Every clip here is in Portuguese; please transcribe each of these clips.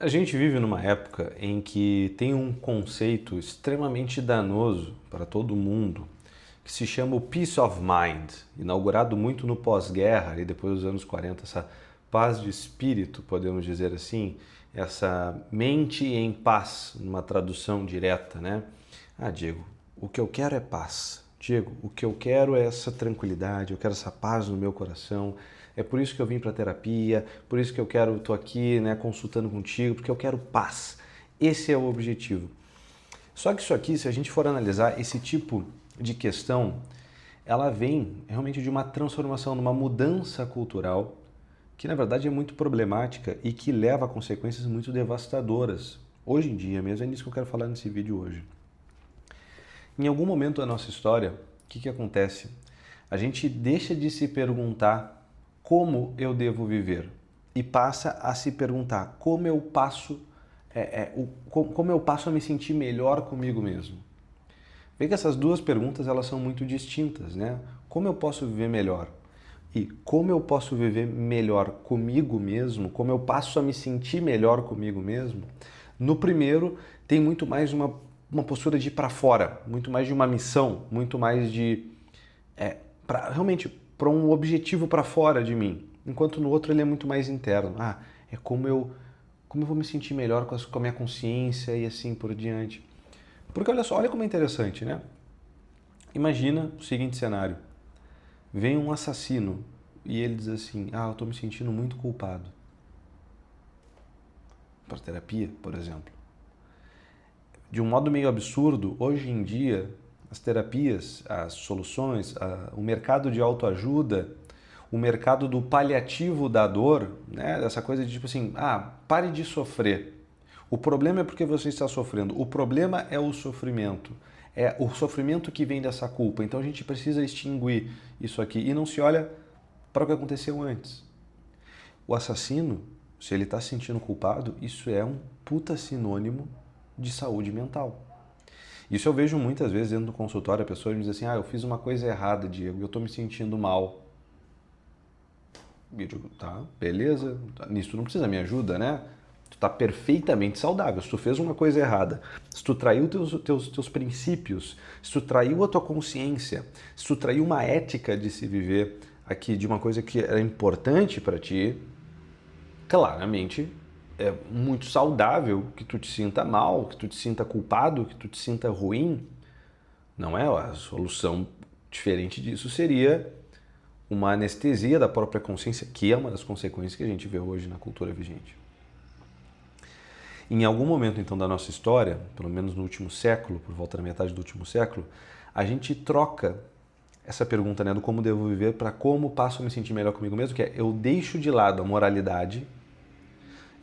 A gente vive numa época em que tem um conceito extremamente danoso para todo mundo, que se chama o Peace of Mind, inaugurado muito no pós-guerra e depois dos anos 40, essa paz de espírito, podemos dizer assim, essa mente em paz, numa tradução direta, né? Ah, Diego, o que eu quero é paz. Diego, o que eu quero é essa tranquilidade, eu quero essa paz no meu coração. É por isso que eu vim para a terapia, por isso que estou aqui, né, consultando contigo, porque eu quero paz. Esse é o objetivo. Só que isso aqui, se a gente for analisar esse tipo de questão, ela vem realmente de uma transformação, de uma mudança cultural que na verdade é muito problemática e que leva a consequências muito devastadoras. Hoje em dia mesmo, é nisso que eu quero falar nesse vídeo hoje. Em algum momento da nossa história, o que acontece? A gente deixa de se perguntar como eu devo viver e passa a se perguntar como eu passo, como eu passo a me sentir melhor comigo mesmo. Vê que essas duas perguntas elas são muito distintas, né? Como eu posso viver melhor? E como eu posso viver melhor comigo mesmo? Como eu passo a me sentir melhor comigo mesmo? No primeiro, tem muito mais uma postura de ir para fora, muito mais de uma missão, muito mais de realmente para um objetivo para fora de mim. Enquanto no outro ele é muito mais interno. Ah, é como eu vou me sentir melhor com a minha consciência e assim por diante. Porque olha só, olha como é interessante, né? Imagina o seguinte cenário. Vem um assassino e ele diz assim, ah, eu estou me sentindo muito culpado. Para terapia, por exemplo. De um modo meio absurdo, hoje em dia, as terapias, as soluções, o mercado de autoajuda, o mercado do paliativo da dor, né? Essa coisa de tipo assim, ah, pare de sofrer. O problema é porque você está sofrendo. O problema é o sofrimento. É o sofrimento que vem dessa culpa. Então a gente precisa extinguir isso aqui e não se olha para o que aconteceu antes. O assassino, se ele está se sentindo culpado, isso é um puta sinônimo de saúde mental. Isso eu vejo muitas vezes dentro do consultório, a pessoa me diz assim, ah, eu fiz uma coisa errada, Diego, eu estou me sentindo mal. Eu digo, tá, beleza, nisso tu não precisa me ajuda, né? Tu tá perfeitamente saudável. Se tu fez uma coisa errada, se tu traiu teus princípios, se tu traiu a tua consciência, se tu traiu uma ética de se viver aqui, de uma coisa que era importante para ti, claramente é muito saudável que tu te sinta mal, que tu te sinta culpado, que tu te sinta ruim. Não é? A solução diferente disso seria uma anestesia da própria consciência, que é uma das consequências que a gente vê hoje na cultura vigente. Em algum momento, então, da nossa história, pelo menos no último século, por volta da metade do último século, a gente troca essa pergunta, né, do como devo viver para como passo a me sentir melhor comigo mesmo, que é eu deixo de lado a moralidade.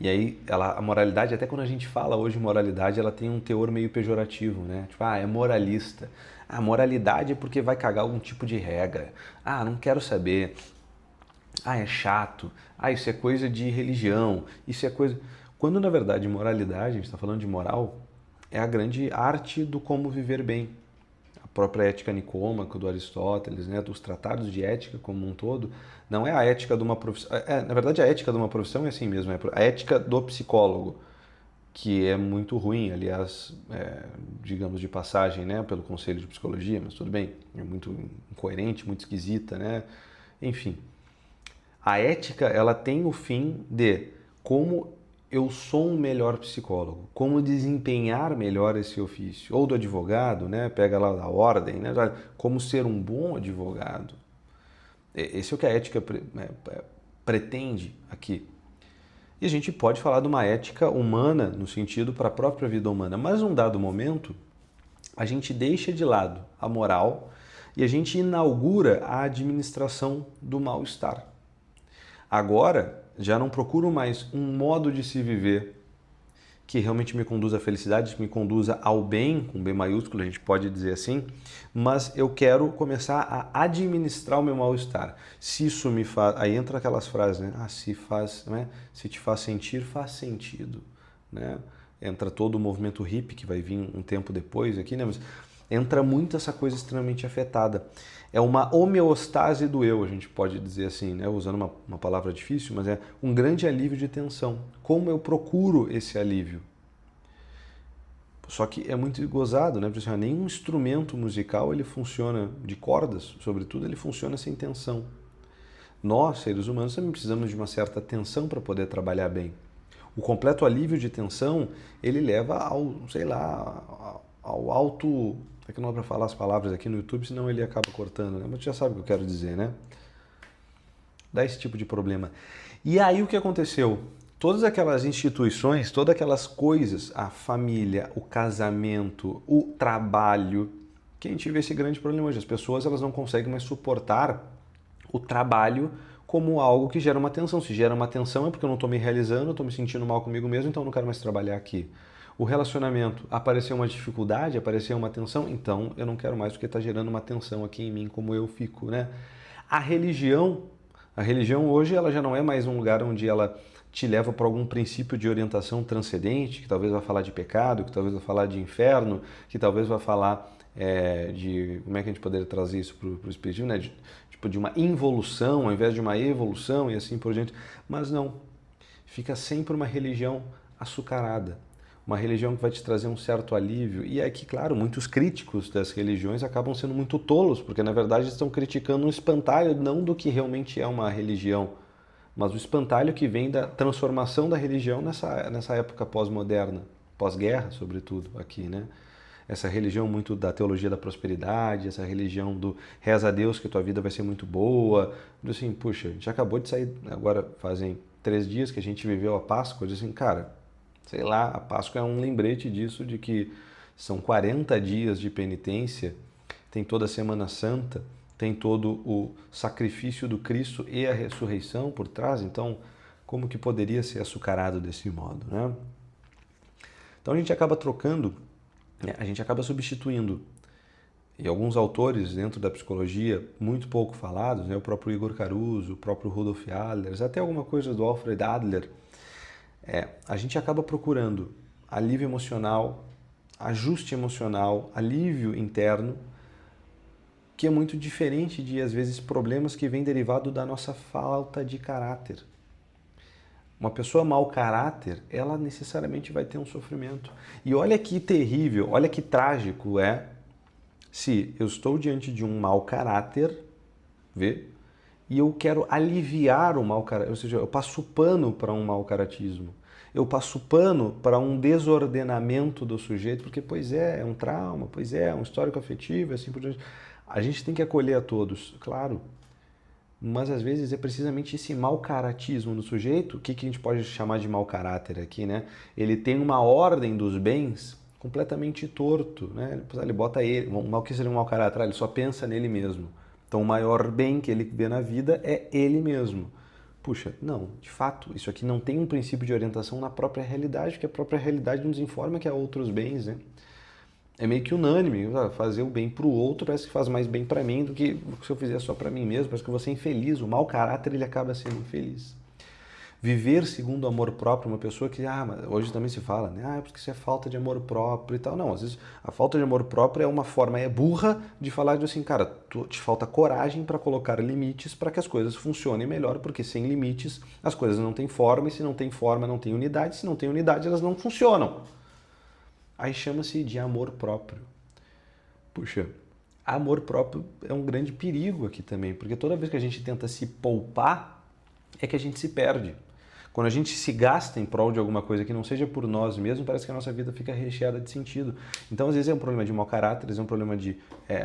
E aí, a moralidade, até quando a gente fala hoje moralidade, ela tem um teor meio pejorativo, né? Tipo, ah, é moralista. Ah, moralidade é porque vai cagar algum tipo de regra. Ah, não quero saber. Ah, é chato. Ah, isso é coisa de religião. Isso é coisa... Quando, na verdade, moralidade, a gente está falando de moral, é a grande arte do como viver bem. A própria ética nicômaca do Aristóteles, né, dos tratados de ética como um todo, não é a ética de uma profissão. Na verdade, a ética de uma profissão é assim mesmo, é a ética do psicólogo, que é muito ruim, aliás, digamos de passagem, né, pelo Conselho de Psicologia, mas tudo bem, é muito incoerente, muito esquisita, né? Enfim, a ética ela tem o fim de como eu sou um melhor psicólogo, como desempenhar melhor esse ofício, ou do advogado, né? Pega lá da ordem, né? Como ser um bom advogado. Esse é o que a ética pretende aqui. E a gente pode falar de uma ética humana no sentido para a própria vida humana, mas num dado momento a gente deixa de lado a moral e a gente inaugura a administração do mal-estar. Agora, já não procuro mais um modo de se viver que realmente me conduza à felicidade, que me conduza ao bem, com B maiúsculo, a gente pode dizer assim, mas eu quero começar a administrar o meu mal-estar. Se isso me faz... Aí entra aquelas frases, né? Ah, se faz, né? Se te faz sentir, faz sentido, né? Entra todo o movimento hippie que vai vir um tempo depois aqui, né? Mas entra muito essa coisa extremamente afetada. É uma homeostase do eu, a gente pode dizer assim, né? Usando uma palavra difícil, mas é um grande alívio de tensão. Como eu procuro esse alívio? Só que é muito gozado, né? Porque assim, nenhum instrumento musical ele funciona de cordas, sobretudo, ele funciona sem tensão. Nós, seres humanos, também precisamos de uma certa tensão para poder trabalhar bem. O completo alívio de tensão, ele leva ao, sei lá, ao alto... É que não dá para falar as palavras aqui no YouTube, senão ele acaba cortando, né? Mas tu já sabe o que eu quero dizer, né? Dá esse tipo de problema. E aí o que aconteceu? Todas aquelas instituições, todas aquelas coisas, a família, o casamento, o trabalho, que a gente vê esse grande problema hoje. As pessoas elas não conseguem mais suportar o trabalho como algo que gera uma tensão. Se gera uma tensão é porque eu não estou me realizando, eu estou me sentindo mal comigo mesmo, então eu não quero mais trabalhar aqui. O relacionamento, apareceu uma dificuldade, apareceu uma tensão, então eu não quero mais porque está gerando uma tensão aqui em mim, como eu fico, né? A religião hoje ela já não é mais um lugar onde ela te leva para algum princípio de orientação transcendente, que talvez vai falar de pecado, que talvez vai falar de inferno, que talvez vai falar de... Como é que a gente poderia trazer isso para o espiritismo, né? De uma involução ao invés de uma evolução e assim por diante. Mas não. Fica sempre uma religião açucarada. Uma religião que vai te trazer um certo alívio. E é que, claro, muitos críticos das religiões acabam sendo muito tolos, porque na verdade estão criticando um espantalho não do que realmente é uma religião, mas o espantalho que vem da transformação da religião nessa época pós-moderna, pós-guerra, sobretudo, aqui, né? Essa religião muito da teologia da prosperidade, essa religião do reza a Deus que tua vida vai ser muito boa. Assim, puxa, a gente acabou de sair, agora fazem 3 dias que a gente viveu a Páscoa, eu disse assim, cara, sei lá, a Páscoa é um lembrete disso, de que são 40 dias de penitência, tem toda a Semana Santa, tem todo o sacrifício do Cristo e a ressurreição por trás, então como que poderia ser açucarado desse modo, né? Então a gente acaba trocando, a gente acaba substituindo. E alguns autores dentro da psicologia, muito pouco falados, né? O próprio Igor Caruso, o próprio Rudolf Adler, até alguma coisa do Alfred Adler, a gente acaba procurando alívio emocional, ajuste emocional, alívio interno, que é muito diferente de, às vezes, problemas que vêm derivado da nossa falta de caráter. Uma pessoa mau caráter, ela necessariamente vai ter um sofrimento. E olha que terrível, olha que trágico é se eu estou diante de um mau caráter, vê? E eu quero aliviar o mau caráter, ou seja, eu passo pano para um mau caratismo. Eu passo pano para um desordenamento do sujeito, porque, pois é um trauma, pois é um histórico afetivo, assim por diante. A gente tem que acolher a todos, claro. Mas às vezes é precisamente esse mau caratismo no sujeito, o que a gente pode chamar de mau caráter aqui, né? Ele tem uma ordem dos bens completamente torto, né? Ele bota ele, o que seria um mau caráter? Ele só pensa nele mesmo. Então o maior bem que ele vê na vida é ele mesmo. Puxa, não, de fato, isso aqui não tem um princípio de orientação na própria realidade, porque a própria realidade nos informa que há outros bens, né? É meio que unânime, fazer o bem para o outro parece que faz mais bem para mim do que se eu fizer só para mim mesmo, parece que eu vou ser infeliz, o mau caráter ele acaba sendo infeliz. Viver segundo o amor próprio, uma pessoa que, mas hoje também se fala, né? Porque isso é falta de amor próprio e tal. Não, às vezes a falta de amor próprio é uma forma burra de falar de assim, cara, te falta coragem para colocar limites para que as coisas funcionem melhor, porque sem limites as coisas não têm forma, e se não tem forma não tem unidade, se não tem unidade elas não funcionam. Aí chama-se de amor próprio. Puxa, amor próprio é um grande perigo aqui também, porque toda vez que a gente tenta se poupar, é que a gente se perde. Quando a gente se gasta em prol de alguma coisa que não seja por nós mesmos, parece que a nossa vida fica recheada de sentido. Então, às vezes é um problema de mau caráter, às vezes é um problema de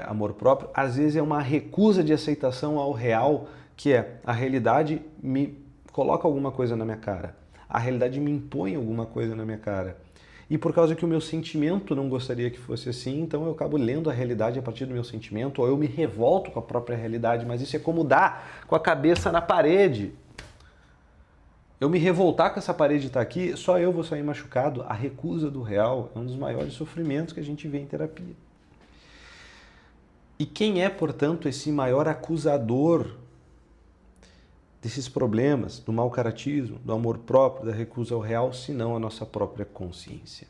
amor próprio, às vezes é uma recusa de aceitação ao real, que é a realidade me coloca alguma coisa na minha cara. A realidade me impõe alguma coisa na minha cara. E por causa que o meu sentimento não gostaria que fosse assim, então eu acabo lendo a realidade a partir do meu sentimento, ou eu me revolto com a própria realidade, mas isso é como dar com a cabeça na parede. Eu me revoltar com essa parede estar aqui, só eu vou sair machucado. A recusa do real é um dos maiores sofrimentos que a gente vê em terapia. E quem é, portanto, esse maior acusador desses problemas, do mau caratismo, do amor próprio, da recusa ao real, senão a nossa própria consciência?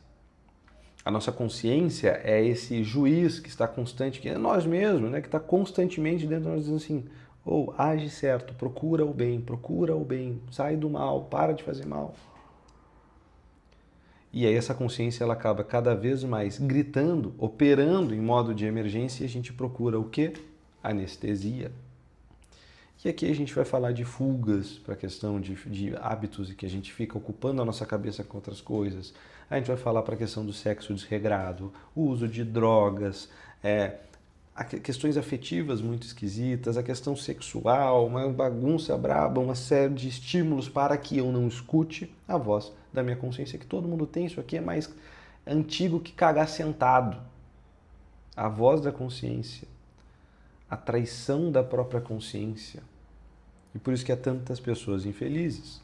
A nossa consciência é esse juiz que está constante, que é nós mesmos, né? Que está constantemente dentro de nós dizendo assim, ou age certo, procura o bem, sai do mal, para de fazer mal. E aí essa consciência ela acaba cada vez mais gritando, operando em modo de emergência e a gente procura o quê? Anestesia. E aqui a gente vai falar de fugas para a questão de hábitos e que a gente fica ocupando a nossa cabeça com outras coisas. A gente vai falar para a questão do sexo desregrado, o uso de drogas, questões afetivas muito esquisitas, a questão sexual, uma bagunça braba, uma série de estímulos para que eu não escute a voz da minha consciência, que todo mundo tem. Isso aqui é mais antigo que cagar sentado. A voz da consciência, a traição da própria consciência. E por isso que há tantas pessoas infelizes.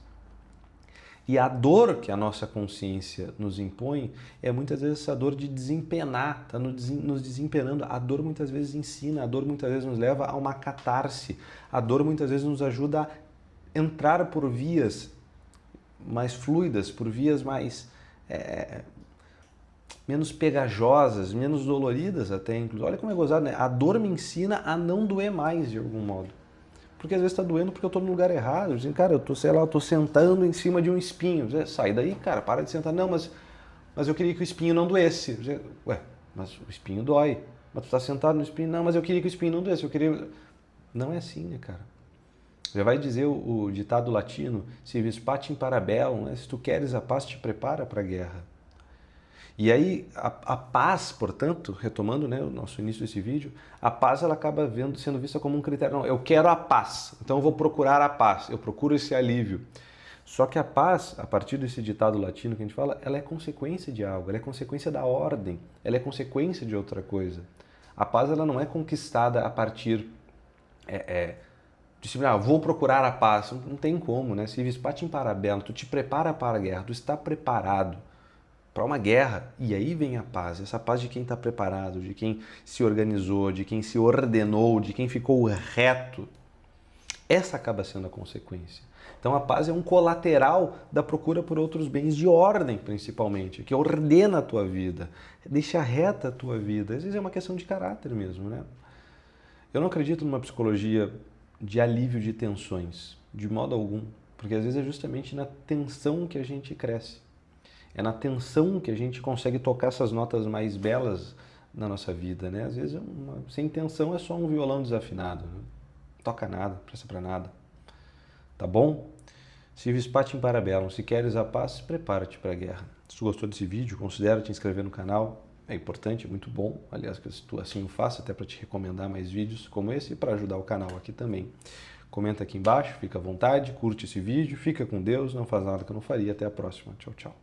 E a dor que a nossa consciência nos impõe é muitas vezes essa dor de desempenar, está nos desempenando. A dor muitas vezes ensina, a dor muitas vezes nos leva a uma catarse. A dor muitas vezes nos ajuda a entrar por vias mais fluidas, por vias mais menos pegajosas, menos doloridas até, inclusive. Olha como é gozado, né? A dor me ensina a não doer mais de algum modo. Porque às vezes está doendo porque eu estou no lugar errado. Dizem, cara, eu estou sentando em cima de um espinho. Sai daí, cara, para de sentar. Não, mas eu queria que o espinho não doesse. Ué, mas o espinho dói. Mas tu está sentado no espinho. Não, mas eu queria que o espinho não doesse. Não é assim, né, cara? Já vai dizer o ditado latino, si vis pacem para bellum, né? Se tu queres a paz, te prepara para a guerra. E aí, a paz, portanto, retomando, né, o nosso início desse vídeo, a paz ela acaba sendo vista como um critério. Não, eu quero a paz, então eu vou procurar a paz, eu procuro esse alívio. Só que a paz, a partir desse ditado latino que a gente fala, ela é consequência de algo, ela é consequência da ordem, ela é consequência de outra coisa. A paz ela não é conquistada a partir de vou procurar a paz. Não tem como, né? Se vis pacem para bellum, tu te prepara para a guerra, tu está preparado para uma guerra, e aí vem a paz, essa paz de quem está preparado, de quem se organizou, de quem se ordenou, de quem ficou reto. Essa acaba sendo a consequência. Então a paz é um colateral da procura por outros bens de ordem, principalmente, que ordena a tua vida, deixa reta a tua vida. Às vezes é uma questão de caráter mesmo, né? Eu não acredito numa psicologia de alívio de tensões, de modo algum, porque às vezes é justamente na tensão que a gente cresce. É na tensão que a gente consegue tocar essas notas mais belas na nossa vida, né? Às vezes, sem tensão, é só um violão desafinado. Né? Não toca nada, não presta para nada. Tá bom? Si vis pacem para bellum. Se queres a paz, prepara-te para a guerra. Se tu gostou desse vídeo, considera te inscrever no canal. É importante, é muito bom. Aliás, que tu assim o faça, até para te recomendar mais vídeos como esse e para ajudar o canal aqui também. Comenta aqui embaixo, fica à vontade, curte esse vídeo, fica com Deus, não faz nada que eu não faria. Até a próxima. Tchau, tchau.